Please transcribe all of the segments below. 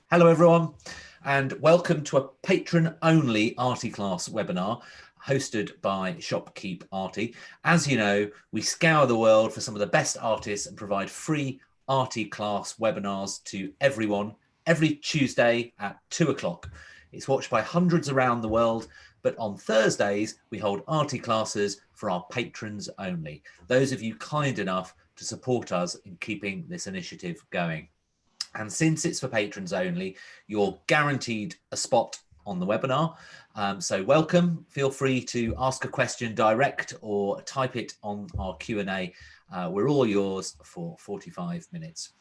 Hello everyone, and welcome to a patron-only Arty class webinar hosted by Shopkeep Arty. As you know, we scour the world for some of the best artists and provide free Arty class webinars to everyone every Tuesday at 2 o'clock. It's watched by hundreds around the world, but on Thursdays, we hold Arty classes for our patrons only. Those of you kind enough to support us in keeping this initiative going. And since it's for patrons only, you're guaranteed a spot on the webinar. So welcome. Feel free to ask a question direct or type it on our Q&A. We're all yours for 45 minutes.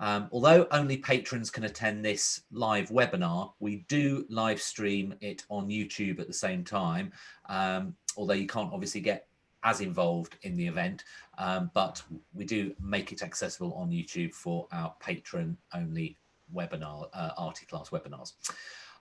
Although only patrons can attend this live webinar, we do live stream it on YouTube at the same time, although you can't obviously get as involved in the event, but we do make it accessible on YouTube for our patron-only webinar, Arty class webinars.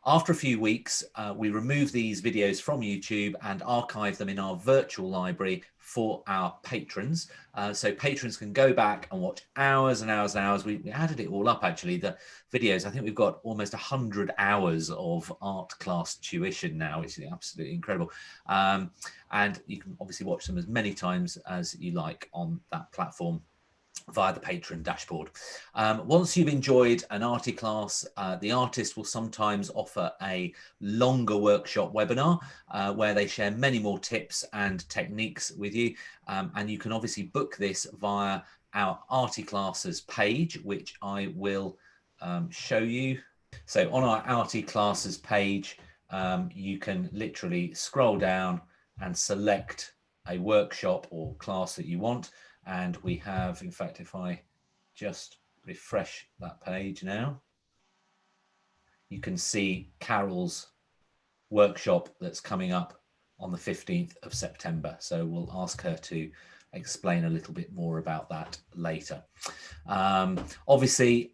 After a few weeks, we remove these videos from YouTube and archive them in our virtual library for our patrons. So patrons can go back and watch hours and hours and hours. We added it all up, actually, the videos. I think we've got almost 100 hours of art class tuition now, which is absolutely incredible. And you can obviously watch them as many times as you like on that platform via the patron dashboard. Once you've enjoyed an Arty class, the artist will sometimes offer a longer workshop webinar where they share many more tips and techniques with you. And you can obviously book this via our Arty classes page, which I will show you. So on our Arty classes page, you can literally scroll down and select a workshop or class that you want. And we have, in fact, if I just refresh that page now, you can see Carole's workshop that's coming up on the 15th of September. So we'll ask her to explain a little bit more about that later. Obviously,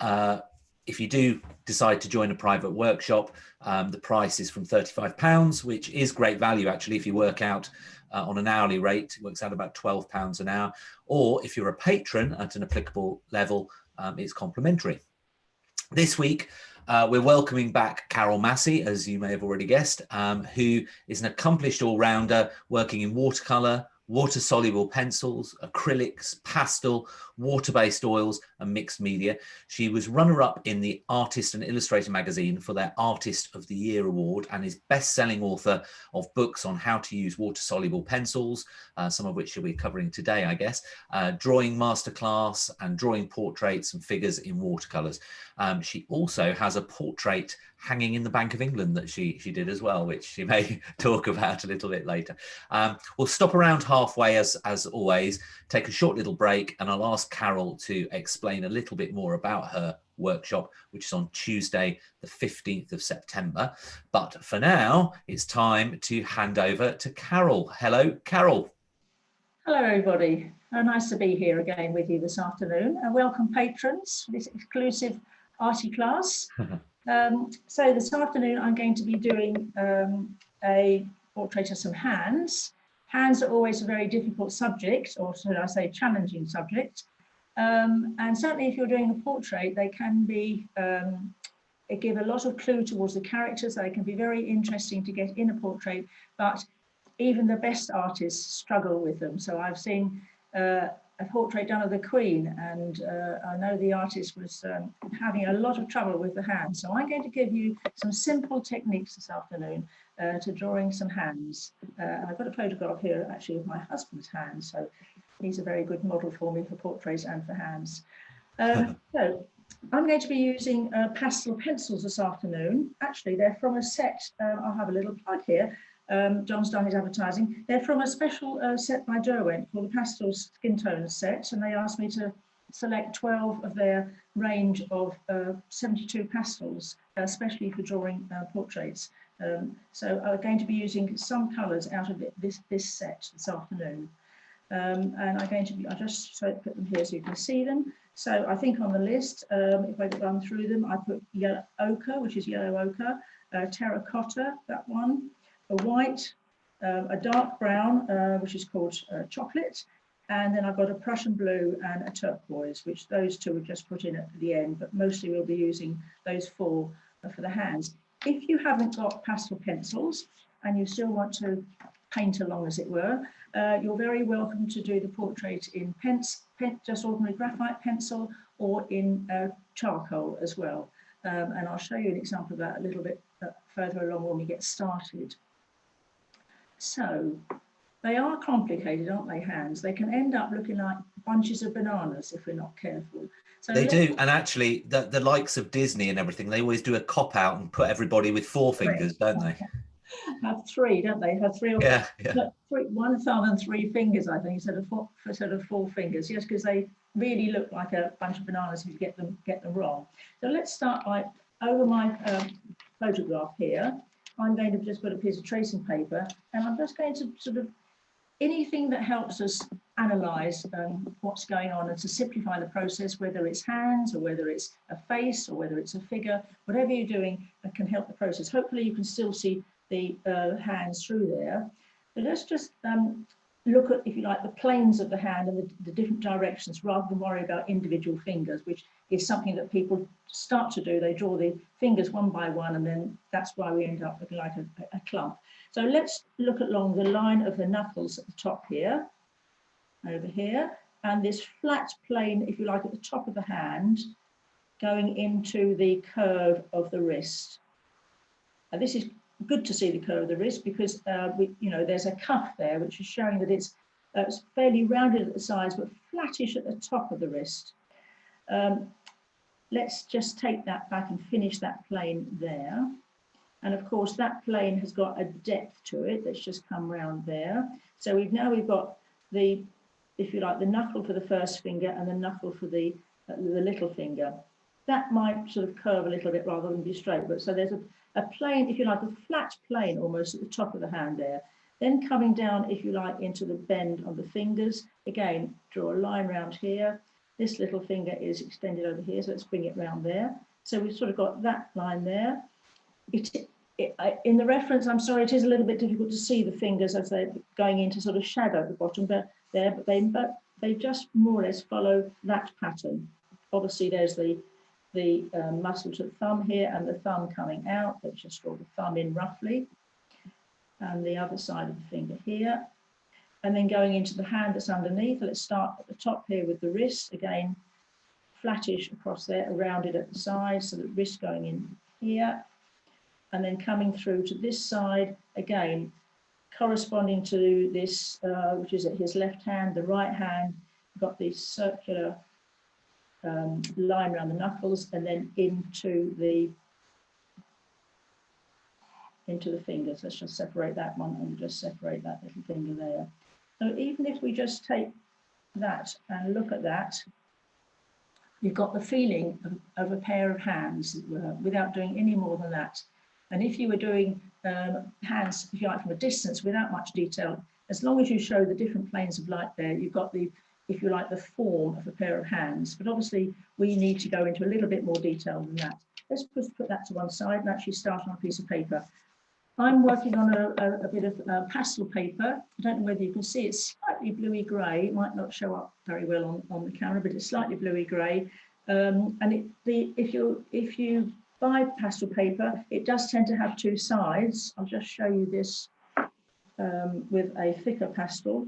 if you do decide to join a private workshop, the price is from £35, which is great value, actually, if you work out on an hourly rate. It works out about £12 an hour. Or if you're a patron at an applicable level, it's complimentary. This week, we're welcoming back Carole Massey, as you may have already guessed, who is an accomplished all-rounder working in watercolour, water-soluble pencils, acrylics, pastel, water-based oils and mixed media. She was runner-up in the Artist and Illustrator magazine for their Artist of the Year award and is best-selling author of books on how to use water-soluble pencils, some of which she'll be covering today, I guess, drawing masterclass and drawing portraits and figures in watercolours. She also has a portrait hanging in the Bank of England that she did as well, which she may talk about a little bit later. We'll stop around halfway as always, take a short little break, and I'll ask Carole to explain a little bit more about her workshop, which is on Tuesday, the 15th of September. But for now, it's time to hand over to Carole. Hello, Carole. Hello, everybody. Nice to be here again with you this afternoon. And welcome, patrons, for this exclusive Arty class. So this afternoon, I'm going to be doing a portrait of some hands. Hands are always a very difficult subject, or should I say challenging subject. And certainly if you're doing a portrait, they can be, they give a lot of clue towards the characters. They can be very interesting to get in a portrait, but even the best artists struggle with them. So I've seen a portrait done of the Queen, and I know the artist was having a lot of trouble with the hands. So I'm going to give you some simple techniques this afternoon to drawing some hands. I've got a photograph here actually of my husband's hands, so he's a very good model for me for portraits and for hands. So I'm going to be using pastel pencils this afternoon. Actually, they're from a set, I'll have a little plug here. John's done his advertising. They're from a special set by Derwent called the Pastel Skin Tones set, and they asked me to select 12 of their range of 72 pastels, especially for drawing portraits. So I'm going to be using some colours out of this set this afternoon. And I'm going to be, I'll just put them here so you can see them. So I think on the list, if I run through them, I put yellow ochre, which is yellow ochre, terracotta, that one, a white, a dark brown, which is called chocolate, And then I've got a Prussian blue and a turquoise, which those two are just put in at the end, but mostly we'll be using those four for the hands. If you haven't got pastel pencils and you still want to paint along, as it were, you're very welcome to do the portrait in just ordinary graphite pencil, or in charcoal as well. And I'll show you an example of that a little bit further along when we get started. So they are complicated, aren't they, hands? They can end up looking like bunches of bananas if we're not careful. So they do, and actually the likes of Disney and everything, they always do a cop out and put everybody with four fingers, don't they? Have three, don't they? Have three or yeah, three, one thumb and three fingers, I think, instead of four fingers. Yes, because they really look like a bunch of bananas if you get them wrong. So let's start by, over my photograph here, I'm going to just put a piece of tracing paper, and I'm just going to sort of, anything that helps us analyse what's going on and to simplify the process, whether it's hands or whether it's a face or whether it's a figure, whatever you're doing that can help the process. Hopefully you can still see the hands through there. But let's just look at, if you like, the planes of the hand and the different directions, rather than worry about individual fingers, which is something that people start to do. They draw the fingers one by one, and then that's why we end up looking like a clump. So let's look along the line of the knuckles at the top here, over here, and this flat plane, if you like, at the top of the hand, going into the curve of the wrist. And this is good to see the curve of the wrist, because there's a cuff there which is showing that it's fairly rounded at the sides but flattish at the top of the wrist. Let's just take that back and finish that plane there. And of course that plane has got a depth to it. Let's just come round there. So we've got the, if you like, the knuckle for the first finger and the knuckle for the little finger. That might sort of curve a little bit rather than be straight, but so there's a plane, if you like, a flat plane almost at the top of the hand there. Then coming down, if you like, into the bend of the fingers. Again, draw a line round here. This little finger is extended over here, so let's bring it round there. So we've sort of got that line there. In the reference, I'm sorry, it is a little bit difficult to see the fingers as they're going into sort of shadow at the bottom, but they just more or less follow that pattern. Obviously, there's the muscle to the thumb here and the thumb coming out. Let's just draw the thumb in roughly, and the other side of the finger here, and then going into the hand that's underneath. Let's start at the top here with the wrist, again flattish across there, rounded at the sides, so the wrist going in here, and then coming through to this side, again corresponding to this, which is at his left hand, the right hand, got this circular line around the knuckles, and then into the fingers. Let's just separate that one and just separate that little finger there. So even if we just take that and look at that, you've got the feeling of a pair of hands without doing any more than that. And if you were doing hands, if you like, from a distance without much detail, as long as you show the different planes of light there, you've got the, if you like, the form of a pair of hands. But obviously we need to go into a little bit more detail than that. Let's put that to one side and actually start on a piece of paper. I'm working on a bit of pastel paper. I don't know whether you can see, it's slightly bluey grey. It might not show up very well on the camera, but it's slightly bluey grey. And if you buy pastel paper, it does tend to have two sides. I'll just show you this with a thicker pastel.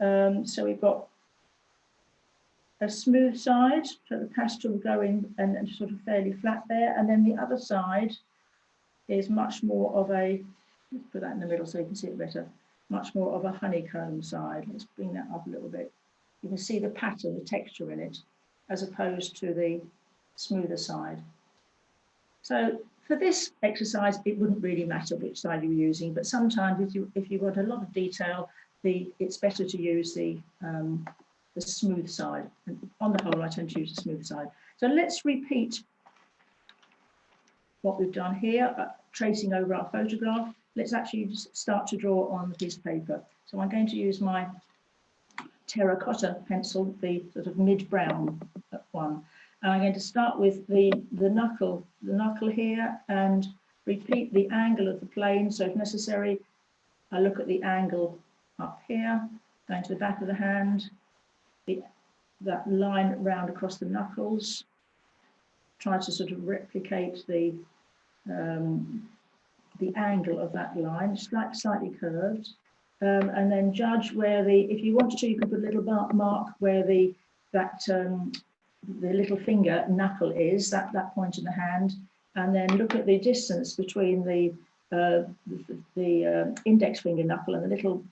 So we've got a smooth side, so the pastel will go in and sort of fairly flat there, and then the other side is much more of a, let's put that in the middle so you can see it better, much more of a honeycomb side. Let's bring that up a little bit. You can see the pattern, the texture in it, as opposed to the smoother side. So for this exercise, it wouldn't really matter which side you're using, but sometimes if you want a lot of detail, it's better to use the smooth side. And on the whole, I tend to use the smooth side. So let's repeat what we've done here, tracing over our photograph. Let's actually just start to draw on the piece of paper. So I'm going to use my terracotta pencil, the sort of mid-brown one. And I'm going to start with the knuckle here, and repeat the angle of the plane. So if necessary, I look at the angle up here, going to the back of the hand, that line round across the knuckles. Try to sort of replicate the angle of that line, slightly curved, and then judge where if you wanted to, you could put a little mark where the little finger knuckle is, that point in the hand, and then look at the distance between the index finger knuckle and the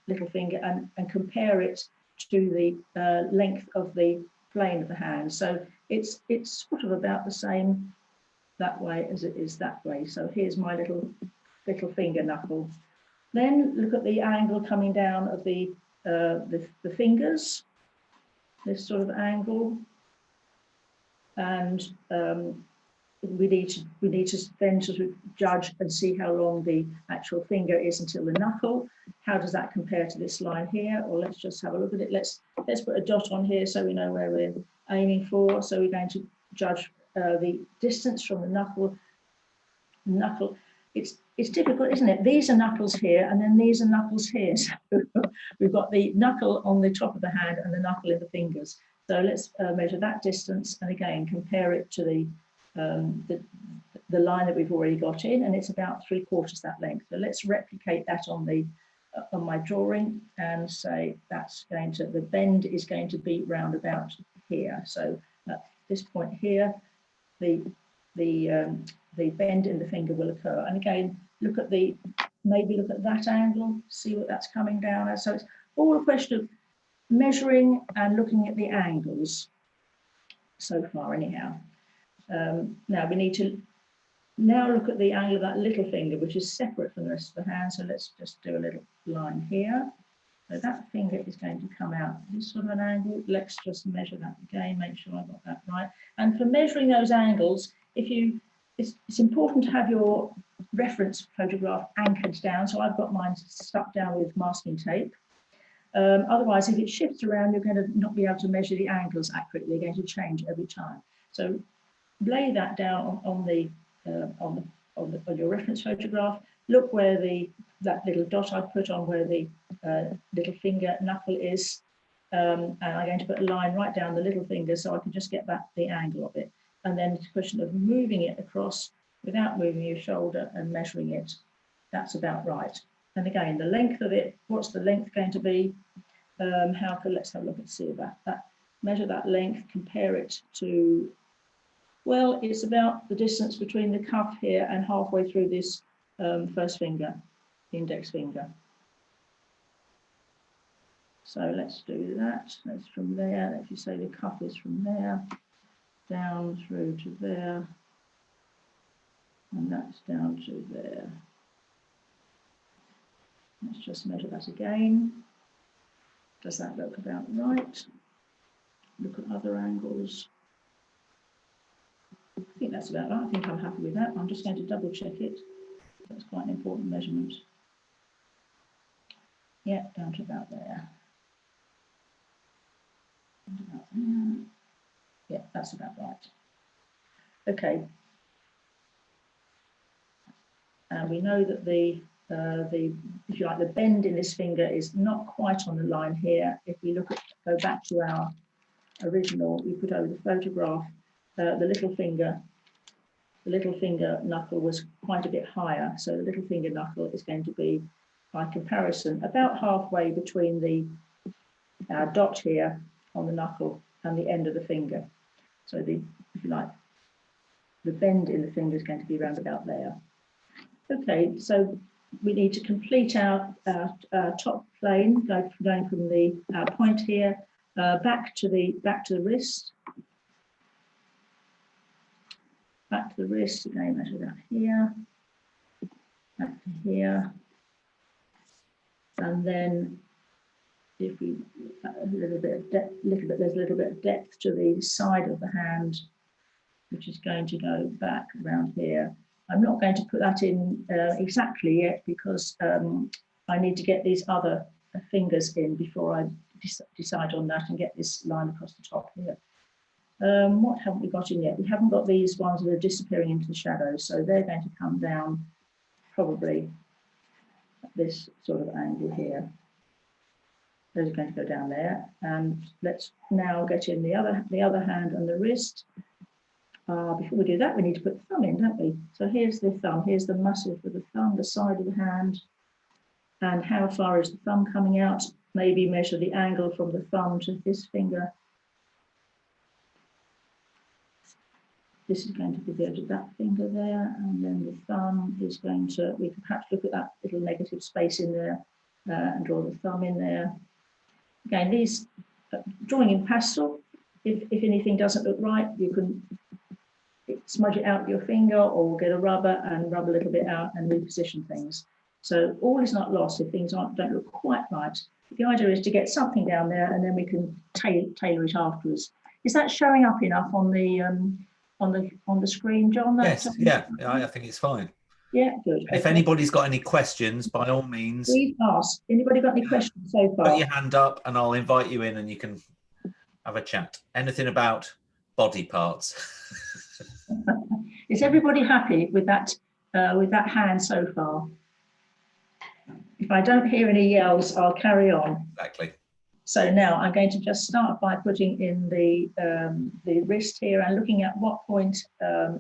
little finger, and compare it to the length of the plane of the hand. So it's sort of about the same that way as it is that way. So here's my little finger knuckle. Then look at the angle coming down of the fingers, this sort of angle, and we need to then sort of judge and see how long the actual finger is until the knuckle. How does that compare to this line here? Or let's just have a look at it. Let's put a dot on here so we know where we're aiming for. So we're going to judge the distance from the knuckle. It's difficult, isn't it? These are knuckles here, and then these are knuckles here. So we've got the knuckle on the top of the hand and the knuckle in the fingers. So let's measure that distance, and again compare it to the line that we've already got in, and it's about 3/4 that length. So let's replicate that on my drawing and say the bend is going to be round about here. So at this point here, the bend in the finger will occur. And again, maybe look at that angle, see what that's coming down as. So it's all a question of measuring and looking at the angles so far anyhow. Now we need to look at the angle of that little finger, which is separate from the rest of the hand. So let's just do a little line here. So that finger is going to come out this sort of an angle. Let's just measure that again, make sure I got that right. And for measuring those angles, it's important to have your reference photograph anchored down. So I've got mine stuck down with masking tape. Otherwise, if it shifts around, you're going to not be able to measure the angles accurately. They're going to change every time. So lay that down on your reference photograph. Look where that little dot I put on where the little finger knuckle is, and I'm going to put a line right down the little finger so I can just get the angle of it. And then it's a question of moving it across without moving your shoulder and measuring it. That's about right. And again, the length of it, what's the length going to be? Let's have a look and see that. Measure that length, compare it to, well, it's about the distance between the cuff here and halfway through this first finger, the index finger. So let's do that. That's from there. If you say the cuff is from there, down through to there, and that's down to there. Let's just measure that again. Does that look about right? Look at other angles. I think that's about right. I think I'm happy with that. I'm just going to double check it. That's quite an important measurement. Yeah, down to about there. About there. Yeah, that's about right. Okay. And we know that if you like, the bend in this finger is not quite on the line here. If we go back to our original, we put over the photograph, the little finger knuckle was quite a bit higher. So the little finger knuckle is going to be, by comparison, about halfway between our dot here on the knuckle and the end of the finger. So if you like, the bend in the finger is going to be around about there. Okay, so we need to complete our top plane, going from the point here back to the wrist. Back to the wrist, again, measure that here, back to here. And then if we, there's a little bit of depth to the side of the hand, which is going to go back around here. I'm not going to put that in exactly yet because I need to get these other fingers in before I decide on that and get this line across the top here. What haven't we got in yet? We haven't got these ones that are disappearing into the shadows, so they're going to come down probably at this sort of angle here. those are going to go down there. And let's now get in the other hand and the wrist. Before we do that, we need to put the thumb in, don't we? So here's the thumb, here's the muscle for the thumb, the side of the hand. And how far is the thumb coming out? Maybe measure the angle from the thumb to this finger. This is going to be go to that finger there, and then the thumb is going to, we can perhaps look at that little negative space in there and draw the thumb in there. Again, these drawing in pastel, if anything doesn't look right, you can smudge it out with your finger or get a rubber and rub a little bit out and reposition things. So all is not lost if things don't look quite right. The idea is to get something down there and then we can tailor it afterwards. Is that showing up enough on the screen, John? Yes, yeah, I think it's fine. Yeah, good. If anybody's got any questions, by all means, please ask. Anybody got any questions so far? Put your hand up and I'll invite you in and you can have a chat. Anything about body parts? Is everybody happy with that hand so far? If I don't hear any yells, I'll carry on. Exactly. So now I'm going to just start by putting in the wrist here and looking at what point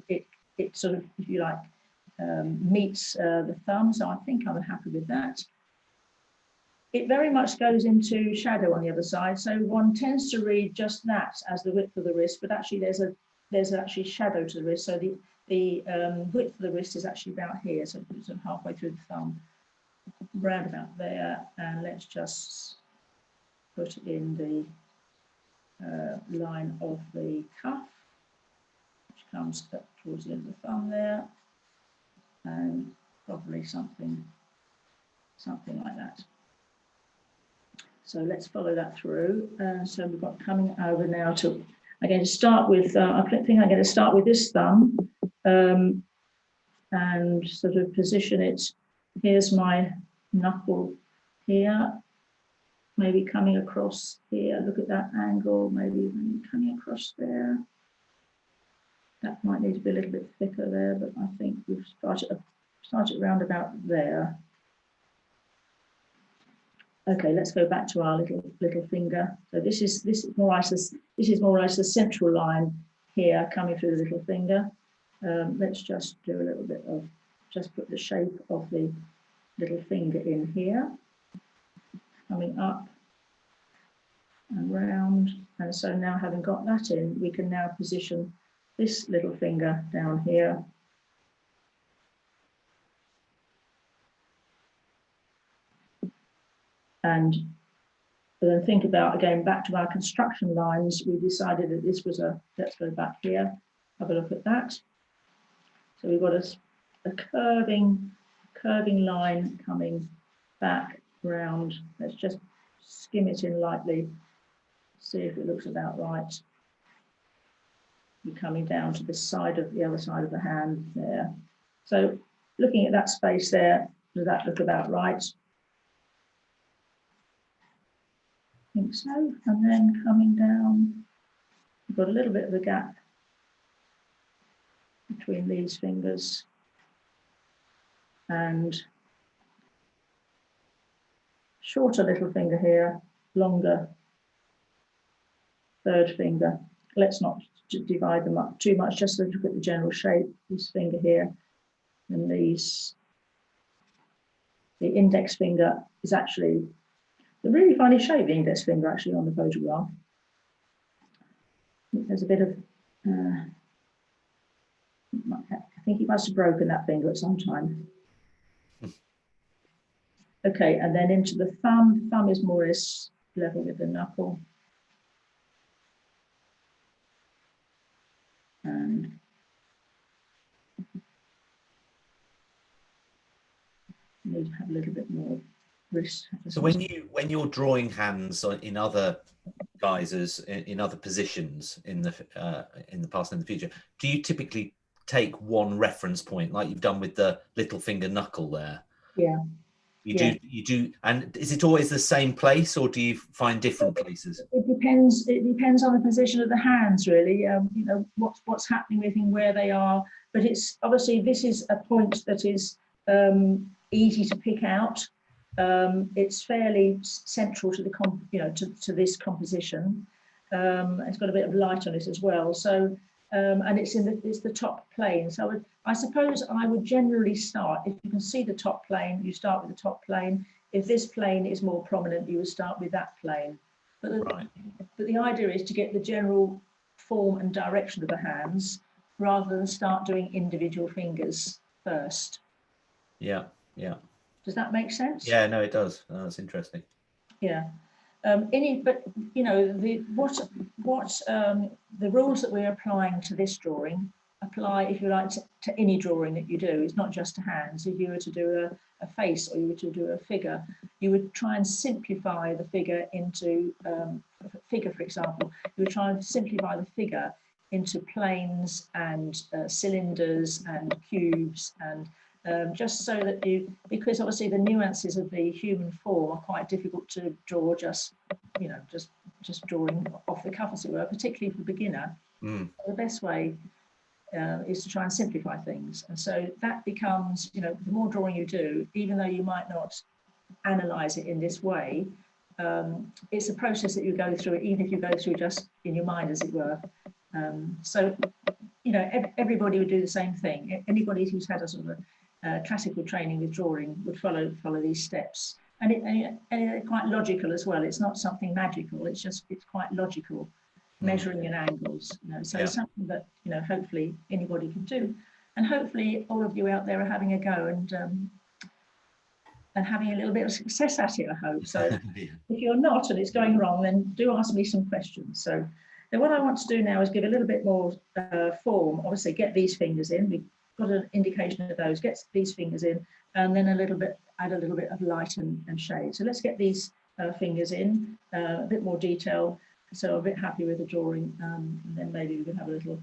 it sort of, if you like, meets the thumb. So I think I'm happy with that. It very much goes into shadow on the other side. So one tends to read just that as the width of the wrist, but actually there's actually shadow to the wrist. So the width of the wrist is actually about here. So it's sort of halfway through the thumb, round about there. And let's just put in the line of the cuff, which comes up towards the end of the thumb there. And probably something like that. So let's follow that through. So we've got coming over now to, I'm going to start with, I think I'm going to start with this thumb and sort of position it. Here's my knuckle here, maybe coming across here. Look at that angle, maybe coming across there. That might need to be a little bit thicker there, but I think we've started round about there. Okay, let's go back to our little finger. So this is more or less the central line here coming through the little finger. Let's just do a little bit of, just put the shape of the little finger in here, coming up and round. And so now having got that in, we can now position this little finger down here. And then think about, again, back to our construction lines, we decided that this was let's go back here, have a look at that. So we've got a curving line coming back round. Let's just skim it in lightly, see if it looks about right. You're coming down to this side of the other side of the hand there. So looking at that space there, does that look about right? I think so. And then coming down, we've got a little bit of a gap between these fingers and shorter little finger here, longer third finger. Let's not divide them up too much, just look at the general shape. This finger here and these. The index finger is actually a really funny shape, the index finger actually on the photograph. There's a bit of, I think he must have broken that finger at some time. Okay, and then into the thumb. The thumb is more or less level with the knuckle. And need to have a little bit more wrist. So when you're drawing hands in other guises, in other positions in the past and in the future, do you typically take one reference point like you've done with the little finger knuckle there? Yeah. You do, and is it always the same place, or do you find different places? It depends. It depends on the position of the hands, really. You know what's happening with them, where they are. But it's obviously this is a point that is easy to pick out. It's fairly central to the to this composition. It's got a bit of light on it as well. So and it's the top plane. So I suppose I would generally start, if you can see the top plane, you start with the top plane. If this plane is more prominent, you would start with that plane. But the idea is to get the general form and direction of the hands rather than start doing individual fingers first. Yeah, yeah. Does that make sense? Yeah, no, it does. Oh, that's interesting. Yeah. But you know, the rules that we're applying to this drawing apply, if you like, to any drawing that you do. It's not just to hands. If you were to do a face, or you were to do a figure, you would try and simplify the figure into figure, for example. You would try and simplify the figure into planes and cylinders and cubes, and just so that because obviously the nuances of the human form are quite difficult to draw just drawing off the cuff, as it were, particularly for a beginner. The best way is to try and simplify things. And so that becomes, the more drawing you do, even though you might not analyze it in this way, it's a process that you go through, even if you go through just in your mind, as it were. So everybody would do the same thing. Anybody who's had a sort of classical training with drawing would follow these steps, and they're quite logical as well. It's not something magical. It's quite logical, measuring in angles. So it's something that hopefully anybody can do, and hopefully all of you out there are having a go and having a little bit of success at it, I hope. So if you're not and it's going wrong, then do ask me some questions. So then what I want to do now is give a little bit more form. Obviously, get these fingers in. We've got an indication of those. Get these fingers in, and then add a little bit of light and shade. So let's get these fingers in, a bit more detail. So I'm a bit happy with the drawing, and then maybe we can have a little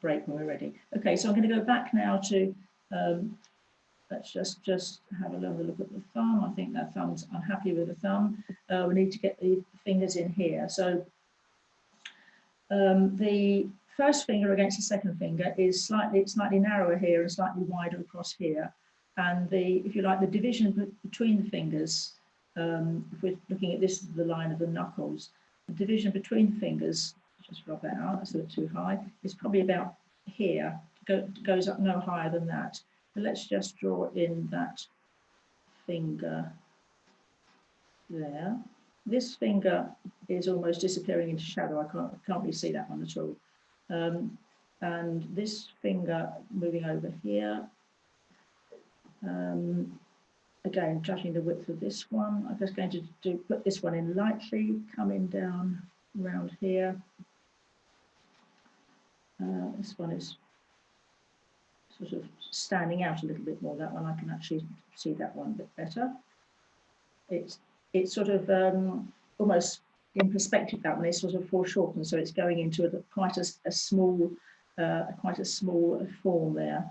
break when we're ready. Okay, so I'm going to go back now to, let's just have a little look at the thumb. I think that thumb's, I'm happy with the thumb. We need to get the fingers in here. So the first finger against the second finger is slightly narrower here and slightly wider across here. And if you like, the division between the fingers, if we're looking at this, the line of the knuckles, the division between the fingers, just rub that out, that's a bit too high, is probably about here, goes up no higher than that. So let's just draw in that finger there. This finger is almost disappearing into shadow. I can't really see that one at all. And this finger moving over here. Again, judging the width of this one, I'm just going to put this one in lightly, coming down around here. This one is sort of standing out a little bit more. That one, I can actually see that one a bit better. It's sort of almost in perspective. That one is sort of foreshortened, so it's going into quite a small form there,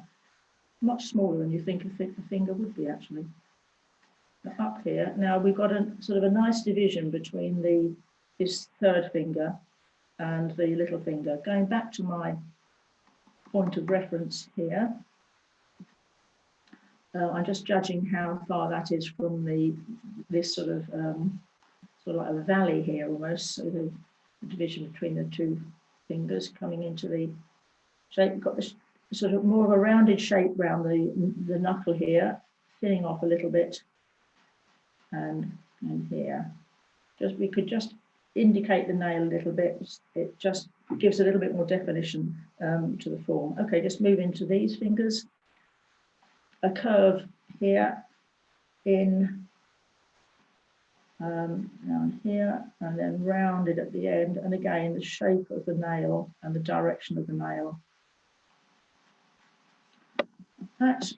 much smaller than you think a finger would be actually. Up here now we've got a sort of a nice division between this third finger and the little finger. Going back to my point of reference here, I'm just judging how far that is from this sort of like a valley here almost. So the division between the two fingers coming into the shape. We've got this sort of more of a rounded shape around the knuckle here, thinning off a little bit, and here. We could just indicate the nail a little bit. It just gives a little bit more definition to the form. Okay, just move into these fingers. A curve here in down here, and then rounded at the end, and again the shape of the nail and the direction of the nail. Let's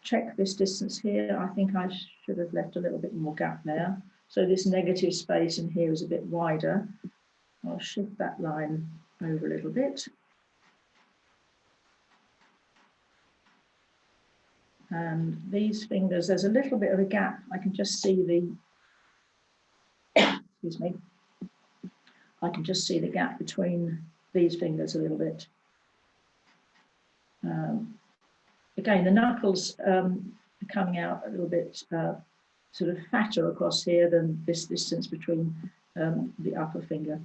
check this distance here. I think I should have left a little bit more gap there. So this negative space in here is a bit wider. I'll shift that line over a little bit. And these fingers, there's a little bit of a gap. I can just see excuse me. I can just see the gap between these fingers a little bit. Again, the knuckles are coming out a little bit sort of fatter across here than this distance between the upper finger.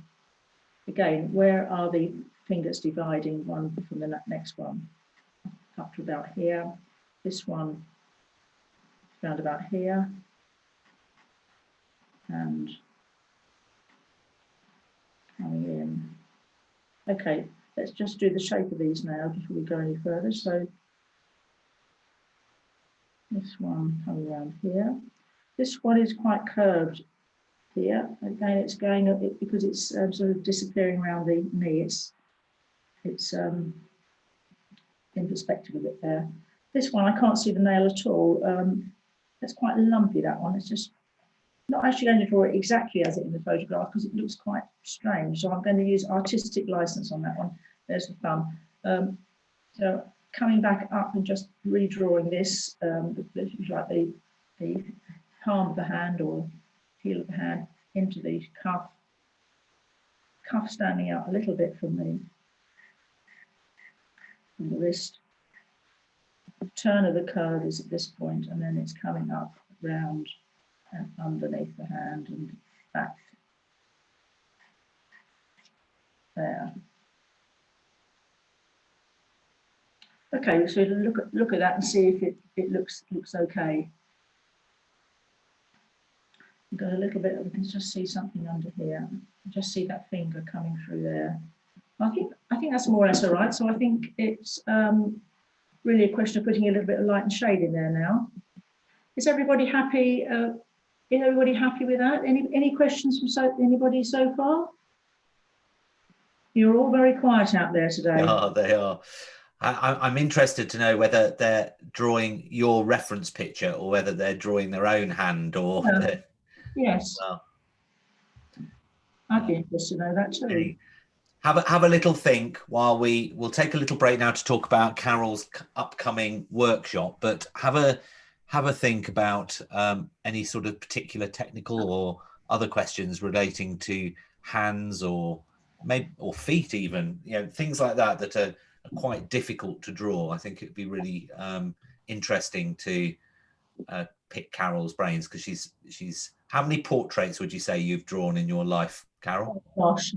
Again, where are the fingers dividing one from the next one? Up to about here. This one round about here. And coming in. Okay, let's just do the shape of these now before we go any further. So this one coming around here. This one is quite curved here. Again, it's going a bit because it's sort of disappearing around the knee. It's in perspective a bit there. This one, I can't see the nail at all. It's quite lumpy, that one. It's just not actually going to draw it exactly as it in the photograph because it looks quite strange. So I'm going to use artistic license on that one. There's the thumb. So coming back up and just redrawing this, like the palm of the hand or heel of the hand into the cuff. Cuff standing out a little bit from the wrist. The turn of the curve is at this point, and then it's coming up round and underneath the hand and back there. Okay, so look at that and see if it looks okay. We've got a little bit. We can just see something under here. Just see that finger coming through there. I think that's more or less all right. So I think it's really a question of putting a little bit of light and shade in there now. Is everybody happy? Is everybody happy with that? Any questions from anybody so far? You're all very quiet out there today. Oh, they are. I'm interested to know whether they're drawing your reference picture or whether they're drawing their own hand or. Yeah. Yes. Well, I'd be interested to know that too. Have a little think while we'll take a little break now to talk about Carole's upcoming workshop, but have a think about any sort of particular technical or other questions relating to hands or maybe or feet even, things like that are quite difficult to draw. I think it'd be really interesting to pick Carole's brains because she's how many portraits would you say you've drawn in your life, Carole? Oh, gosh.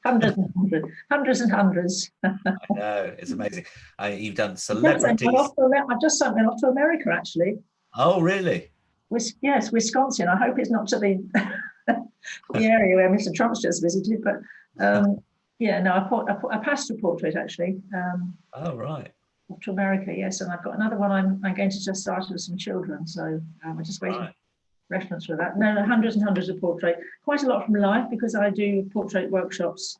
Hundreds and hundreds, hundreds and hundreds. I know, it's amazing. You've done celebrities. I've just sent them off to America, actually. Oh, really? Yes, Wisconsin. I hope it's not to the area where Mr. Trump's just visited, but yeah, no, I passed a portrait actually. Oh, right. Off to America, yes, and I've got another one. I'm going to just start with some children, so I'm just waiting. Right. Reference for that. No, hundreds and hundreds of portrait, quite a lot from life because I do portrait workshops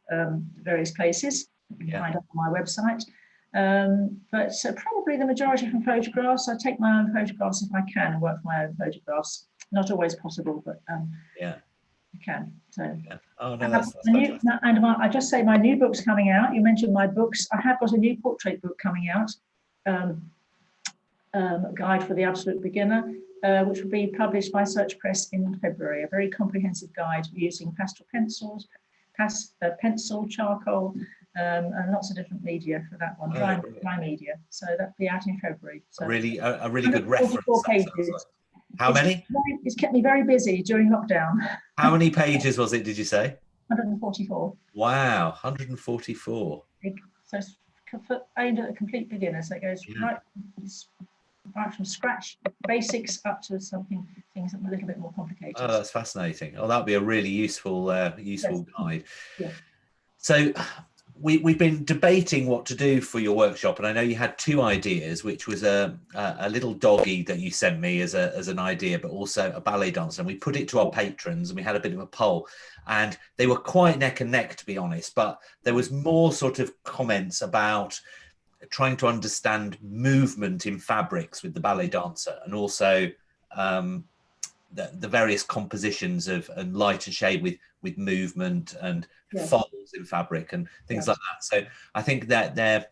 various places. You can find up on my website. But probably the majority from photographs. I take my own photographs if I can and work for my own photographs. Not always possible, but I can. So oh no, that's I just say my new book's coming out. You mentioned my books. I have got a new portrait book coming out. A guide for the absolute beginner. Which will be published by Search Press in February. A very comprehensive guide using pastel pencils, pencil, charcoal, and lots of different media for that one, dry media. So that'll be out in February. So a really good reference. Pages. How many? It's kept me very busy during lockdown. How many pages was it, did you say? 144. Wow, 144. So it's aimed at a complete beginner. So it goes right from scratch, basics up to things that are a little bit more complicated. Oh, that's fascinating. Oh, that'd be a really useful guide. Yeah. So we've been debating what to do for your workshop, and I know you had two ideas, which was a little doggy that you sent me as an idea, but also a ballet dancer. And we put it to our patrons, and we had a bit of a poll, and they were quite neck and neck, to be honest. But there was more sort of comments about trying to understand movement in fabrics with the ballet dancer, and also the various compositions of and light and shade with movement and folds in fabric and things like that. So I think that they're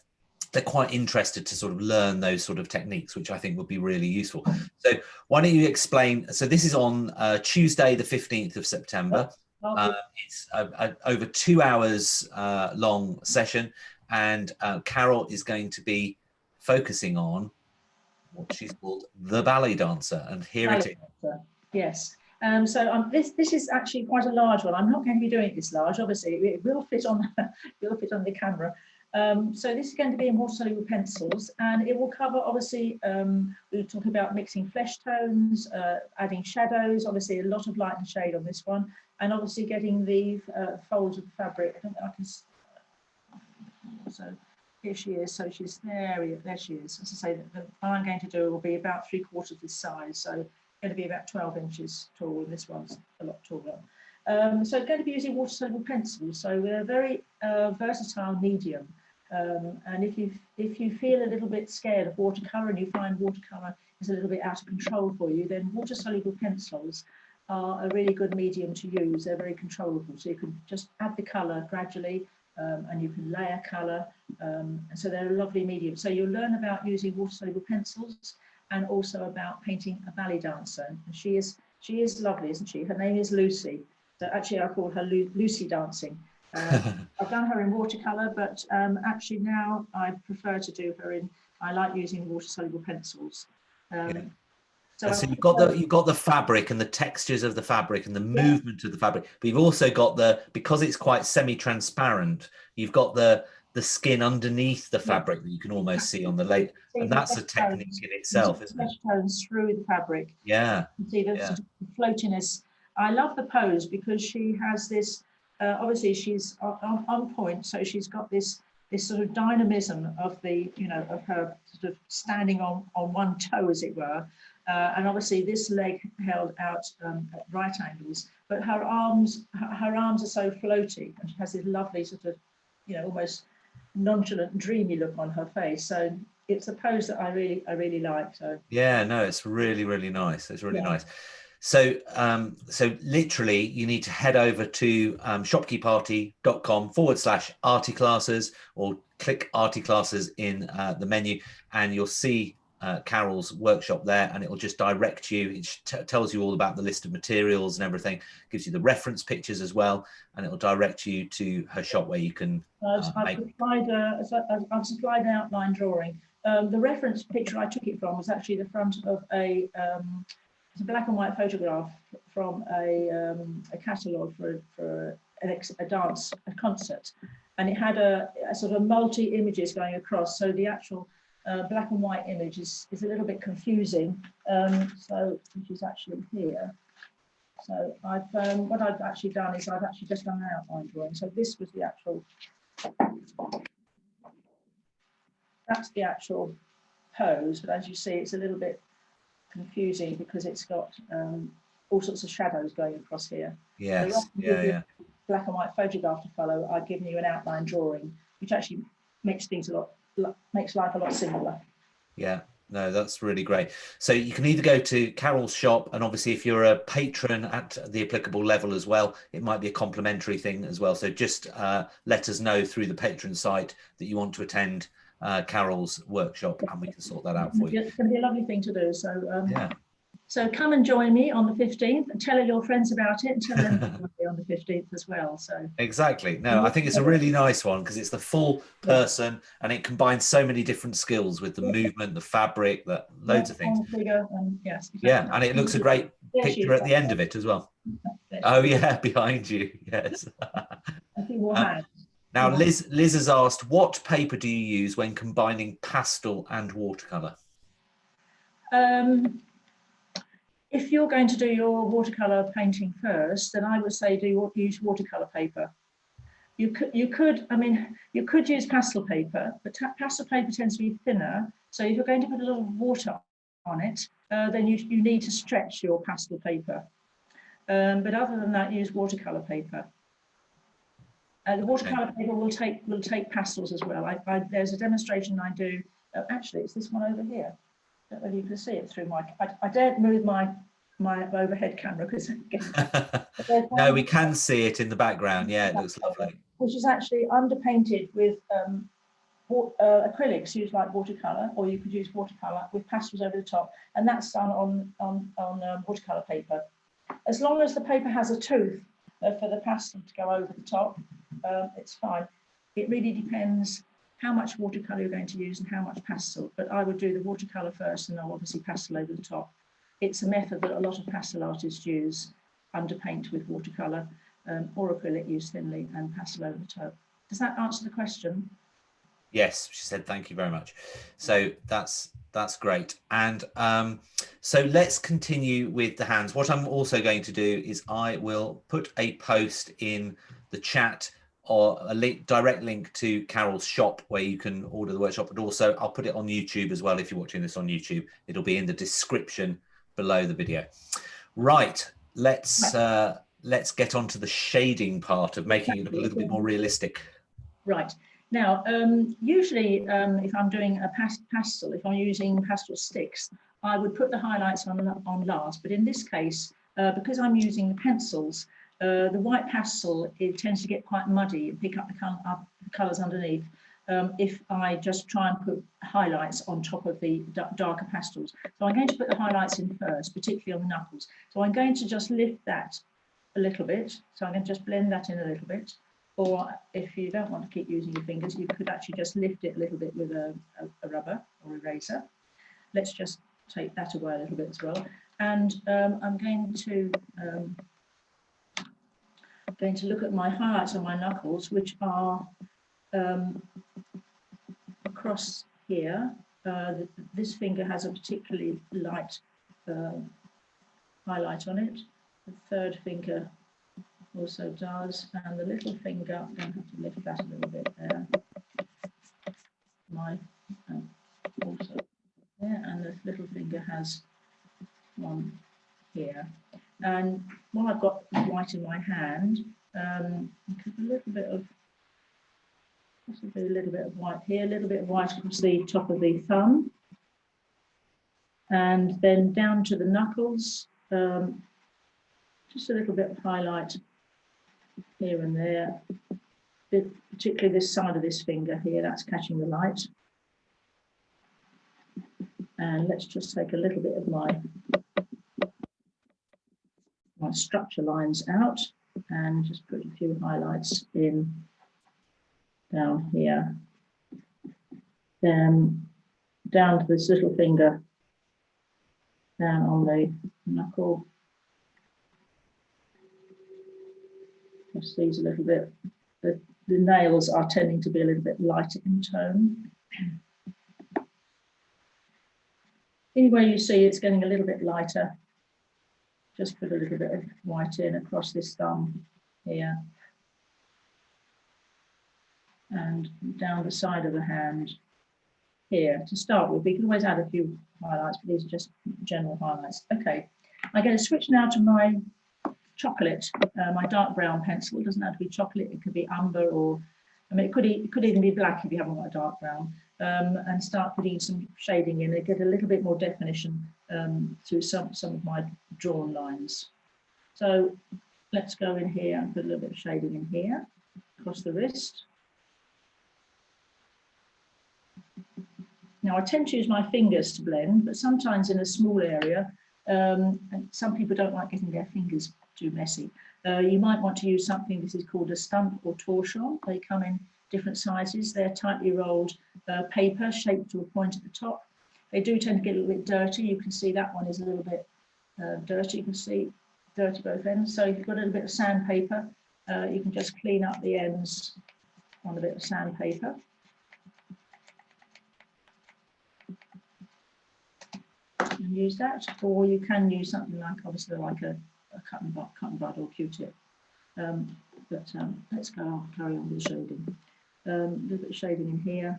quite interested to sort of learn those sort of techniques, which I think would be really useful. So why don't you explain? So this is on Tuesday, the 15th of September. It's over 2 hours long session. And Carole is going to be focusing on what she's called the ballet dancer, and here it Ballet is. dancer. Yes. This is actually quite a large one. I'm not going to be doing it this large. Obviously, it will fit on it will fit on the camera. So this is going to be in water-soluble pencils, and it will cover, obviously, we'll talk about mixing flesh tones, adding shadows, obviously a lot of light and shade on this one, and obviously getting the folds of the fabric. I don't know, I can. So here she is. So she's there. There she is. As I say, the one I'm going to do will be about 3/4 this size. So going to be about 12 inches tall, and this one's a lot taller. So it's going to be using water-soluble pencils. So we're a very versatile medium. And if you feel a little bit scared of watercolour and you find watercolour is a little bit out of control for you, then water-soluble pencils are a really good medium to use. They're very controllable. So you can just add the colour gradually, and you can layer colour. And so they're a lovely medium. So you'll learn about using water-soluble pencils, and also about painting a ballet dancer. And she is lovely, isn't she? Her name is Lucy. So actually, I call her Lucy Dancing. I've done her in watercolour, but actually now I prefer to do her in. I like using water-soluble pencils. So you've got the fabric and the textures of the fabric and the movement of the fabric, but you've also got because it's quite semi-transparent, you've got the skin underneath the fabric that you can almost see on the lake, and that's a technique in itself, isn't it? Flesh tones through the fabric. Yeah. You can see the sort of floatiness. I love the pose because she has this. Obviously, she's on point, so she's got this sort of dynamism of of her sort of standing on one toe, as it were. And obviously this leg held out at right angles, but her arms are so floaty, and she has this lovely sort of, almost nonchalant, dreamy look on her face. So it's a pose that I really like. So yeah, no, it's really, really nice. It's really nice. So literally you need to head over to shopkeeparty.com/Arty classes, or click Arty classes in the menu, and you'll see Carole's workshop there, and it will just direct you. It tells you all about the list of materials and everything, gives you the reference pictures as well, and it will direct you to her shop where you can I've supplied an outline drawing. The reference picture I took it from was actually the front of a black and white photograph from a catalogue for a dance, a concert, and it had a sort of multi images going across. So the actual black and white image is a little bit confusing. Which is actually here. So what I've actually done is I've actually just done an outline drawing. So this was the actual. That's the actual pose, but as you see, it's a little bit confusing because it's got all sorts of shadows going across here. Yes, so black and white photograph to follow. I've given you an outline drawing, which actually makes life a lot simpler. Yeah, no, that's really great. So you can either go to Carole's shop, and obviously if you're a patron at the applicable level as well, it might be a complimentary thing as well. So just let us know through the patron site that you want to attend Carole's workshop, and we can sort that out for you. It's going to be a lovely thing to do. So so come and join me on the 15th, and tell your friends about it, and tell them on the 15th as well. So exactly. No, I think it's a really nice one because it's the full person, and it combines so many different skills with the movement, the fabric, loads of things. And yes, exactly. Yeah, and it looks a great picture at the end of it as well. Oh yeah, behind you. Yes. Now, Liz has asked, what paper do you use when combining pastel and watercolour? If you're going to do your watercolour painting first, then I would say use watercolour paper. You could use pastel paper, but pastel paper tends to be thinner. So if you're going to put a little water on it, then you need to stretch your pastel paper. But other than that, use watercolour paper. The watercolour paper will take pastels as well. There's a demonstration I do. Actually, it's this one over here. I don't know if you can see it through I daren't move my overhead camera because no, we can see it in the background. Yeah, it looks lovely. Which is actually underpainted with acrylics used like watercolour, or you could use watercolour with pastels over the top, and that's done on watercolour paper. As long as the paper has a tooth for the pastel to go over the top, it's fine. It really depends how much watercolour you're going to use and how much pastel, but I would do the watercolour first and I'll obviously pastel over the top. It's a method that a lot of pastel artists use, underpaint with watercolour or acrylic used thinly and pastel over the top. Does that answer the question? Yes, she said thank you very much. So that's great. And so let's continue with the hands. What I'm also going to do is I will put a post in the chat or a direct link to Carole's shop where you can order the workshop, but also I'll put it on YouTube as well. If you're watching this on YouTube, it'll be in the description below the video. Right, let's get on to the shading part of making it look a little bit more realistic. Right. Now, usually if I'm doing a pastel, if I'm using pastel sticks, I would put the highlights on last. But in this case, because I'm using the pencils, the white pastel, it tends to get quite muddy and pick up the colours underneath if I just try and put highlights on top of the darker pastels. So I'm going to put the highlights in first, particularly on the knuckles. So I'm going to just lift that a little bit. So I'm going to just blend that in a little bit. Or if you don't want to keep using your fingers, you could actually just lift it a little bit with a rubber or eraser. Let's just take that away a little bit as well. And I'm going to look at my highlights on my knuckles, which are across here. This finger has a particularly light highlight on it. The third finger also does, and the little finger, I'm going to have to lift that a little bit there. Also there, and the little finger has one here. And while I've got white in my hand, a little bit of white here, a little bit of white across the top of the thumb, and then down to the knuckles, just a little bit of highlight here and there, particularly this side of this finger here, that's catching the light. And let's just take a little bit of my structure lines out and just put a few highlights in down here. Then down to this little finger, down on the knuckle. Just these a little bit. The nails are tending to be a little bit lighter in tone. Anywhere you see it's getting a little bit lighter, just put a little bit of white in across this thumb here. And down the side of the hand here to start with. We can always add a few highlights, but these are just general highlights. Okay, I'm going to switch now to my chocolate, my dark brown pencil. It doesn't have to be chocolate, it could be umber, or I mean, it could even be black if you haven't got a dark brown, and start putting some shading in and get a little bit more definition to some of my drawn lines. So let's go in here and put a little bit of shading in here across the wrist. Now I tend to use my fingers to blend, but sometimes in a small area, and some people don't like getting their fingers too messy. You might want to use something, this is called a stump or torchon. They come in different sizes. They're tightly rolled paper shaped to a point at the top. They do tend to get a little bit dirty. You can see that one is a little bit dirty. You can see dirty both ends. So if you've got a little bit of sandpaper, you can just clean up the ends on a bit of sandpaper. And use that, or you can use something like, obviously, like a cotton bud or Q-tip. Let's go. I'll carry on with the shading. A little bit of shading in here.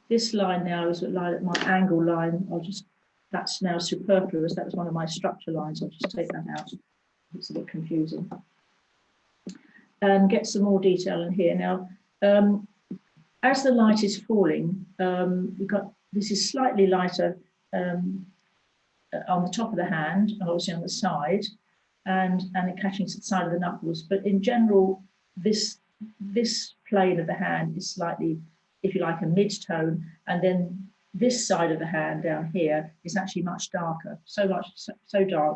This line now is my angle line. That's now superfluous. That was one of my structure lines. I'll just take that out. It's a bit confusing. And get some more detail in here. Now, as the light is falling, this is slightly lighter on the top of the hand, and obviously on the side, and it catching the side of the knuckles. But in general, this plane of the hand is slightly, if you like, a mid-tone, and then this side of the hand down here is actually much darker, so dark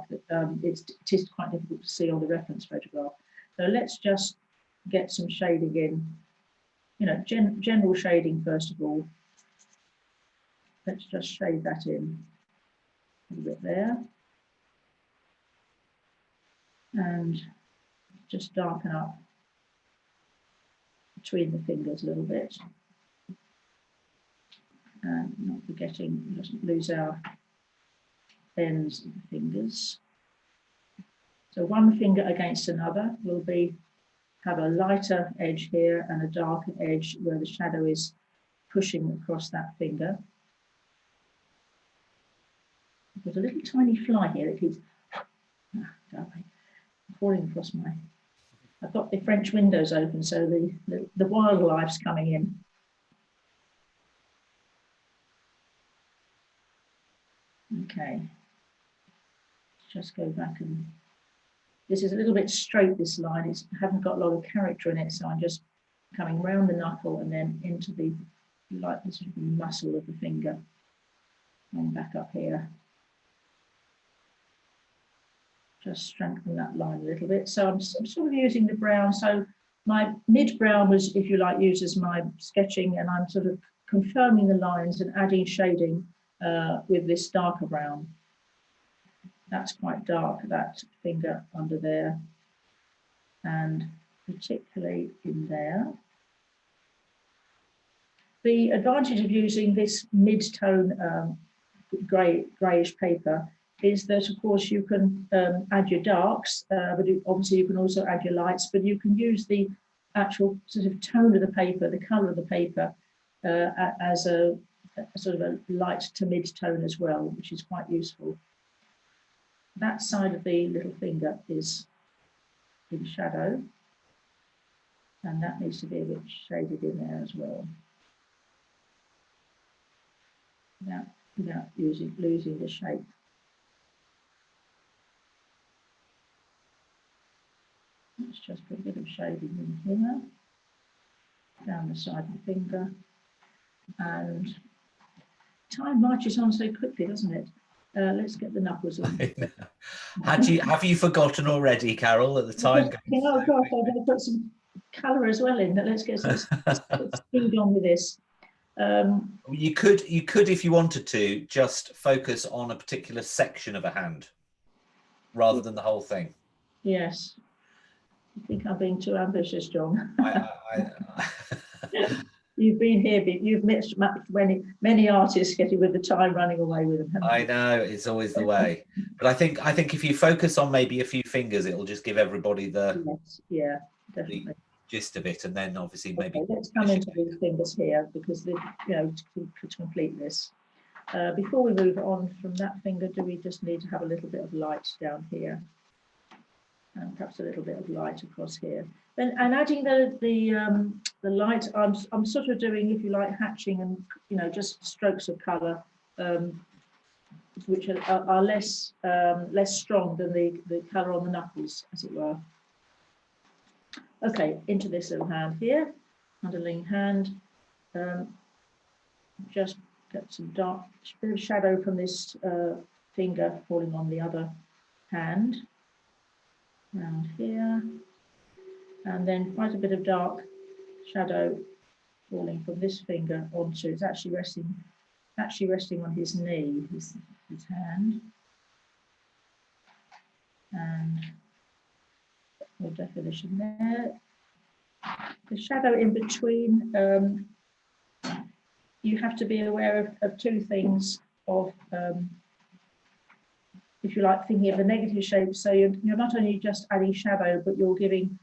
that it is quite difficult to see on the reference photograph. So let's just get some shading in you know, general shading first of all. Let's just shade that in a little bit there. And just darken up between the fingers a little bit. And not forgetting, we mustn't lose our ends of the fingers. So one finger against another will have a lighter edge here and a darker edge where the shadow is pushing across that finger. There's a little tiny fly here that keeps falling across my. I've got the French windows open, so the wildlife's coming in. Okay, just go back, and this is a little bit straight, this line. I haven't got a lot of character in it, so I'm just coming round the knuckle and then into the sort of muscle of the finger and back up here. Just strengthen that line a little bit. So I'm sort of using the brown. So my mid brown was, if you like, used as my sketching, and I'm sort of confirming the lines and adding shading with this darker brown. That's quite dark, that finger under there, and particularly in there. The advantage of using this mid-tone greyish paper is that, of course, you can add your darks, but obviously you can also add your lights, but you can use the actual sort of tone of the paper, the colour of the paper, as a sort of a light to mid-tone as well, which is quite useful. That side of the little finger is in shadow, and that needs to be a bit shaded in there as well, without losing the shape. Let's just put a bit of shading in here, down the side of the finger, and time marches on so quickly, doesn't it? Let's get the knuckles on. Have you forgotten already, Carole, at the time? Oh gosh, I better put some colour as well in. Let's get some speed on with this. You could, if you wanted to, just focus on a particular section of a hand rather than the whole thing. Yes. I think I'm being too ambitious, John. You've been here, you've met many artists getting with the time running away with them. I know, it's always the way. But I think if you focus on maybe a few fingers, it'll just give everybody the, yes, yeah, definitely, the gist of it, and then obviously maybe. Okay, let's come into these fingers here, because you know, to complete this. Before we move on from that finger, do we just need to have a little bit of light down here, and perhaps a little bit of light across here? And adding the light, I'm sort of doing, if you like, hatching, and you know, just strokes of colour, which are less strong than the colour on the knuckles, as it were. Okay, into this little hand here, underlying hand. Just get some dark, bit of shadow from this finger falling on the other hand, around here, and then quite a bit of dark shadow falling from this finger onto. It's actually resting on his knee, his hand, and more definition there. The shadow in between, you have to be aware of two things, if you like, thinking of the negative shape. So you're not only just adding shadow, but you're giving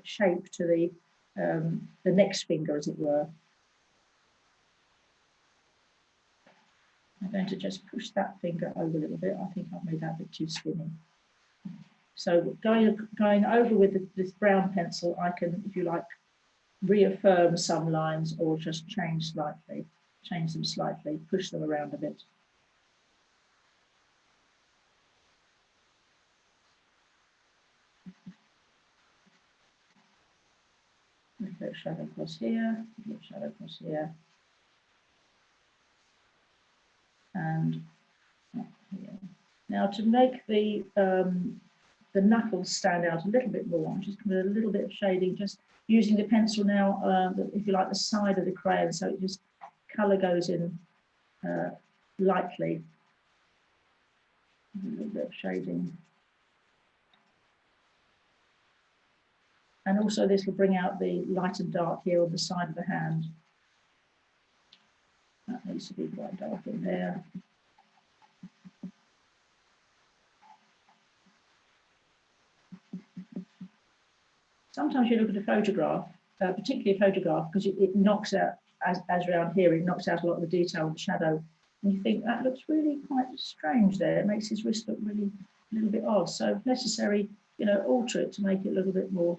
shape to the next finger, as it were. I'm going to just push that finger over a little bit. I think I've made that a bit too skinny. So going over with this brown pencil, I can, if you like, reaffirm some lines, or just change them slightly, push them around a bit. A bit of shadow across here, a bit of shadow across here, and up here. Now, to make the knuckles stand out a little bit more, I'm just going to do a little bit of shading just using the pencil now, if you like, the side of the crayon, so it just colour goes in lightly. A little bit of shading. And also this will bring out the light and dark here on the side of the hand. That needs to be quite dark in there. Sometimes you look at a photograph, particularly a photograph, because it knocks out, as around here, it knocks out a lot of the detail and shadow. And you think that looks really quite strange there. It makes his wrist look really a little bit odd. So if necessary, you know, alter it to make it look a bit more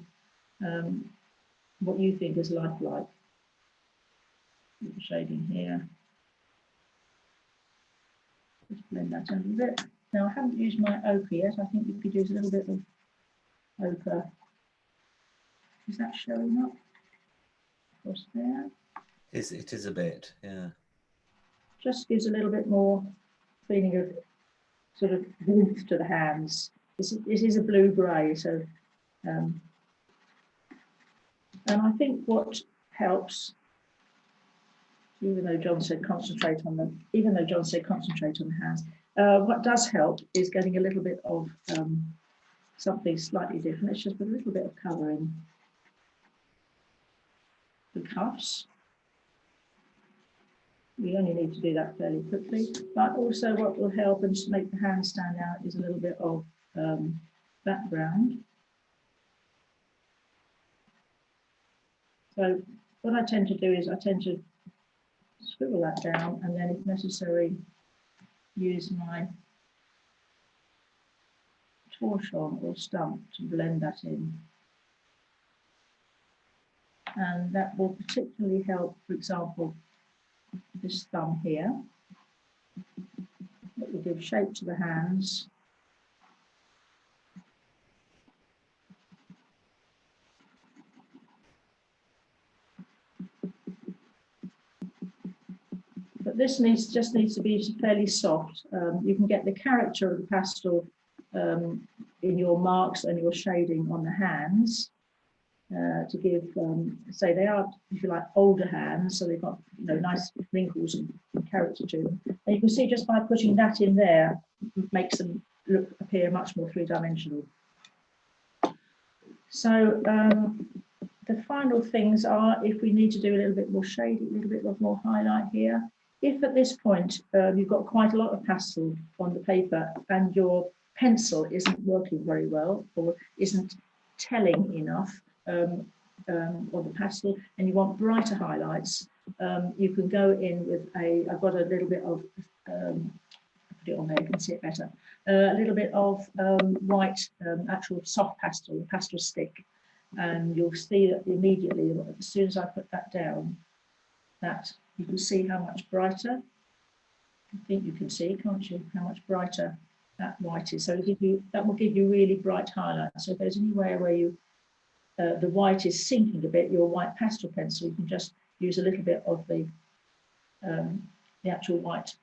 what you think is lifelike. Shading here. Just blend that in a little bit. Now I haven't used my ochre yet. I think you could use a little bit of ochre. Is that showing up? Across there. It is a bit, yeah. Just gives a little bit more feeling of sort of warmth to the hands. This is a blue-grey, so and I think what helps, even though John said concentrate on the hands, what does help is getting a little bit of something slightly different. It's just a little bit of colour in the cuffs. We only need to do that fairly quickly, but also what will help and just make the hand stand out is a little bit of background. So what I tend to do is I tend to scribble that down and then if necessary use my torchon or stump to blend that in. And that will particularly help, for example, this thumb here. It will give shape to the hands. But this just needs to be fairly soft. You can get the character of the pastel in your marks and your shading on the hands. To give, say they are, if you like, older hands, so they've got, you know, nice wrinkles and character to them. And you can see just by putting that in there, makes them appear much more three-dimensional. So the final things are, if we need to do a little bit more shading, a little bit more highlight here. If at this point you've got quite a lot of pastel on the paper and your pencil isn't working very well or isn't telling enough, or the pastel, and you want brighter highlights, you can go in with I've got a little bit of, put it on there, you can see it better, a little bit of white, actual soft pastel, a pastel stick, and you'll see that immediately, as soon as I put that down, that you can see how much brighter, I think you can see, can't you, how much brighter that white is. So that will give you really bright highlights. So if there's anywhere where you the white is sinking a bit, your white pastel pencil, you can just use a little bit of the actual white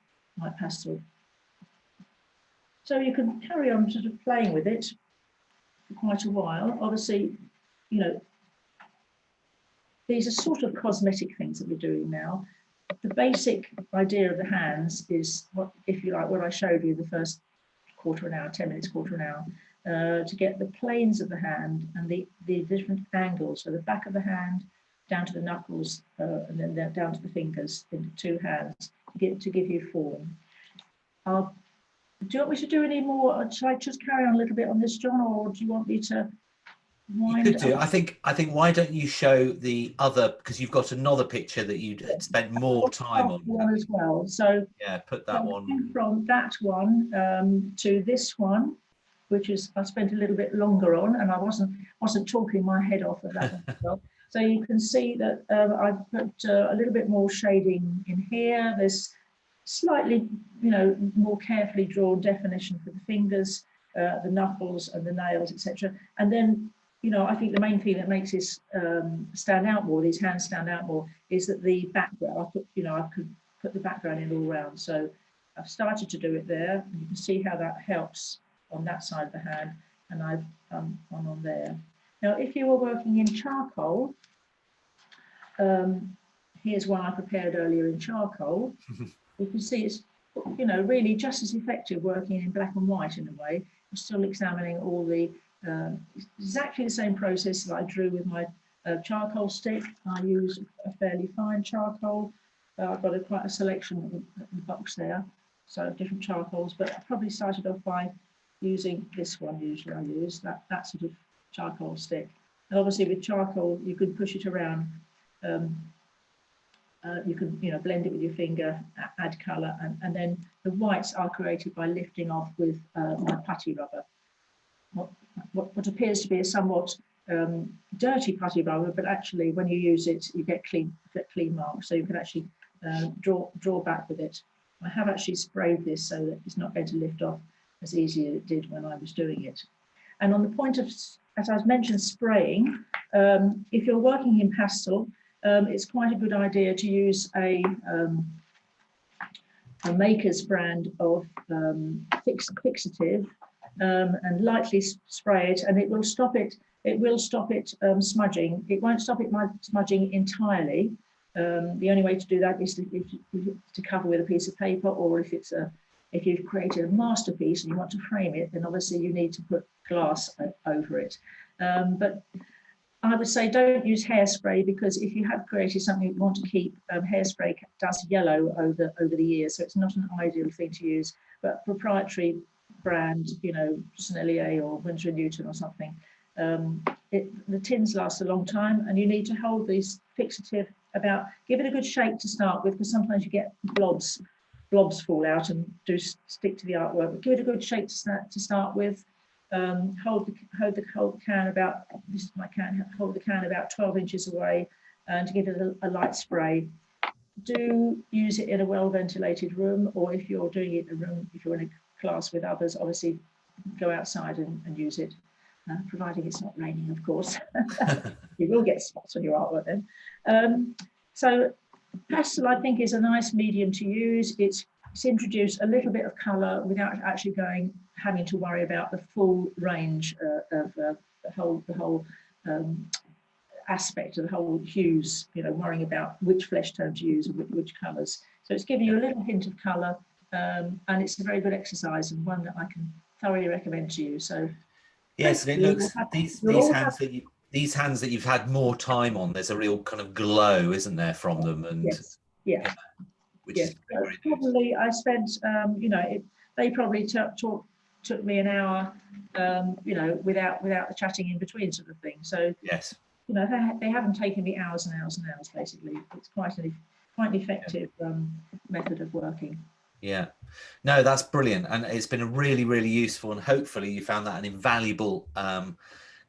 pastel. So you can carry on sort of playing with it for quite a while. Obviously, you know, these are sort of cosmetic things that we're doing now. The basic idea of the hands is, what, if you like, what I showed you the first quarter of an hour, 10 minutes, quarter of an hour. To get the planes of the hand and the different angles, so the back of the hand down to the knuckles and then down to the fingers into two hands to give you form. Do you want me to do any more? Should I just carry on a little bit on this, John, or do you want me to wind You could do. up? I think why don't you show the other, because you've got another picture that you'd spent more time on. One as well. So yeah, put that one from that one to this one, which is I spent a little bit longer on, and I wasn't talking my head off of that as well. So you can see that I've put a little bit more shading in here. There's slightly, you know, more carefully drawn definition for the fingers, the knuckles and the nails, etc. And then, you know, I think the main thing that makes this stand out more, these hands stand out more, is that the background, I could put the background in all round. So I've started to do it there, and you can see how that helps on that side of the hand, and I've one on there. Now, if you were working in charcoal, here's one I prepared earlier in charcoal. You can see it's, really just as effective working in black and white in a way. I'm still examining all the, exactly the same process that I drew with my charcoal stick. I use a fairly fine charcoal. I've got quite a selection in the box there, so different charcoals, but I probably started off by using this one. Usually I use that sort of charcoal stick. And obviously with charcoal, you can push it around. You can, blend it with your finger, add colour, and then the whites are created by lifting off with my putty rubber. What appears to be a somewhat dirty putty rubber, but actually when you use it, you get clean marks, so you can actually draw back with it. I have actually sprayed this so that it's not going to lift off as easy as it did when I was doing it. And on the point of, as I mentioned, spraying, if you're working in pastel, it's quite a good idea to use a maker's brand of fixative and lightly spray it, and it will stop it. It will stop it smudging. It won't stop it smudging entirely. The only way to do that is to cover with a piece of paper, or if you've created a masterpiece and you want to frame it, then obviously you need to put glass over it. But I would say don't use hairspray, because if you have created something you want to keep, hairspray does yellow over the years, so it's not an ideal thing to use. But proprietary brand, Sennelier or Winsor & Newton or something, the tins last a long time, and you need to hold these fixative give it a good shake to start with, because sometimes you get blobs fall out and do stick to the artwork. But give it a good shake to start with. Hold the can about, this is my can, hold the can about 12 inches away, and to give it a light spray. Do use it in a well ventilated room, or if you're doing it in a room, if you're in a class with others, obviously go outside and use it, providing it's not raining, of course. You will get spots on your artwork then. So pastel, I think, is a nice medium to use. It's introduced a little bit of colour without actually having to worry about the full range of the whole aspect of the whole hues, worrying about which flesh tone to use and which colours. So it's giving you a little hint of colour, and it's a very good exercise, and one that I can thoroughly recommend to you. So yes, and it looks, these hands that you've had more time on, there's a real kind of glow, isn't there, from them? And yes, yeah. Which is probably I spent, they probably took me an hour, without the chatting in between, sort of thing. So yes, they haven't taken me hours and hours and hours. Basically, it's quite an effective method of working. Yeah, no, that's brilliant, and it's been a really, really useful, and hopefully you found that an invaluable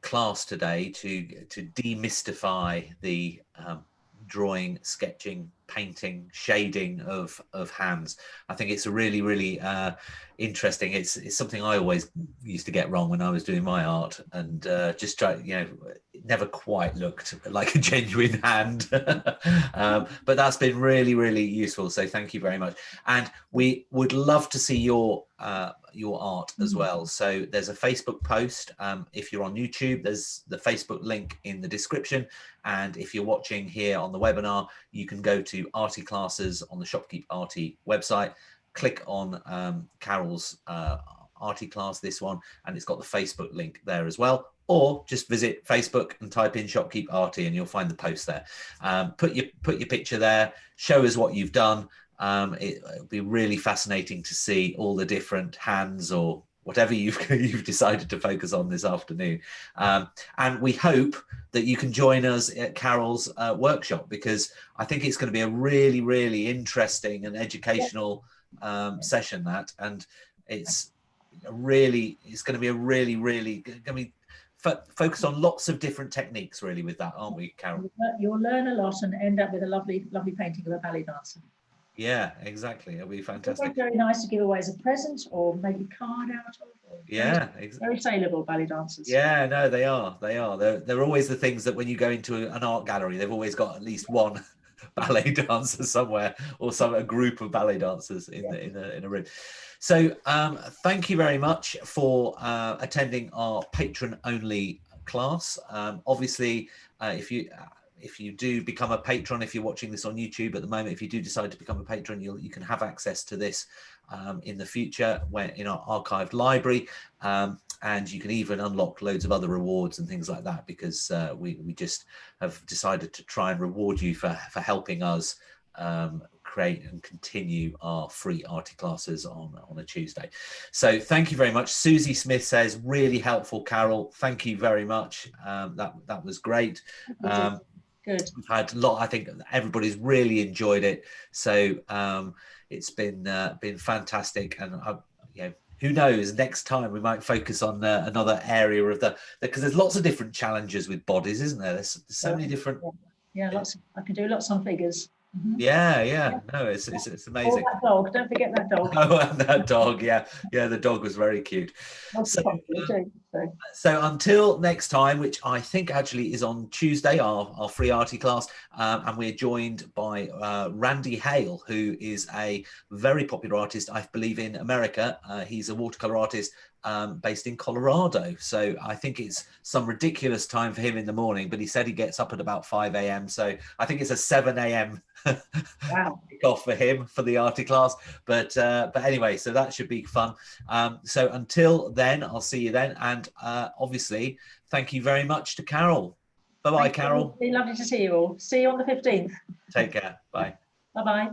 class today to demystify the drawing, sketching, painting, shading of hands. I think it's a really, really interesting. It's something I always used to get wrong when I was doing my art, and just try, it never quite looked like a genuine hand. But that's been really, really useful. So thank you very much. And we would love to see your art as well. So there's a Facebook post. If you're on YouTube, there's the Facebook link in the description. And if you're watching here on the webinar, you can go to Arty classes on the Shopkeep Arty website, click on Carole's Arty class, this one, and it's got the Facebook link there as well. Or just visit Facebook and type in Shopkeep Arty and you'll find the post there. Put your picture there, show us what you've done. It'll be really fascinating to see all the different hands or whatever you've decided to focus on this afternoon. And we hope that you can join us at Carole's workshop, because I think it's going to be a really, really interesting and educational session, and it's going to be a really, really going to be focused on lots of different techniques, really, with that, aren't we, Carole? You'll learn a lot and end up with a lovely, lovely painting of a ballet dancer. Yeah, exactly. It'll be fantastic. It's very nice to give away as a present, or maybe card out of. Yeah, very saleable ballet dancers. Yeah, no, they are. They're always the things that when you go into an art gallery, they've always got at least one ballet dancer somewhere, or a group of ballet dancers in a room. So thank you very much for attending our patron only class. Obviously, if you do become a patron, if you're watching this on YouTube at the moment, if you do decide to become a patron, you can have access to this in the future when in our archived library. And you can even unlock loads of other rewards and things like that, because we just have decided to try and reward you for helping us create and continue our free Arty classes on a Tuesday. So thank you very much. Susie Smith says, really helpful, Carole. Thank you very much. That was great. Good. We've had a lot. I think everybody's really enjoyed it. So it's been fantastic. And you know, who knows, next time we might focus on another area of because there's lots of different challenges with bodies, isn't there? There's so many different. Yeah, lots. I can do lots on figures. Mm-hmm. Yeah. No, it's amazing. Oh, that dog! Don't forget that dog. Oh, and that dog. Yeah, the dog was very cute. So until next time, which I think actually is on Tuesday, our free Arty class, and we're joined by Randy Hale, who is a very popular artist, I believe, in America. He's a watercolor artist based in Colorado. So I think it's some ridiculous time for him in the morning, but he said he gets up at about 5 a.m. So I think it's a 7 a.m. Wow. off for him for the Arty class. But anyway, so that should be fun. So until then, I'll see you then. And obviously, thank you very much to Carole. Bye-bye, Carole. Lovely to see you all. See you on the 15th. Take care. Bye. Bye-bye.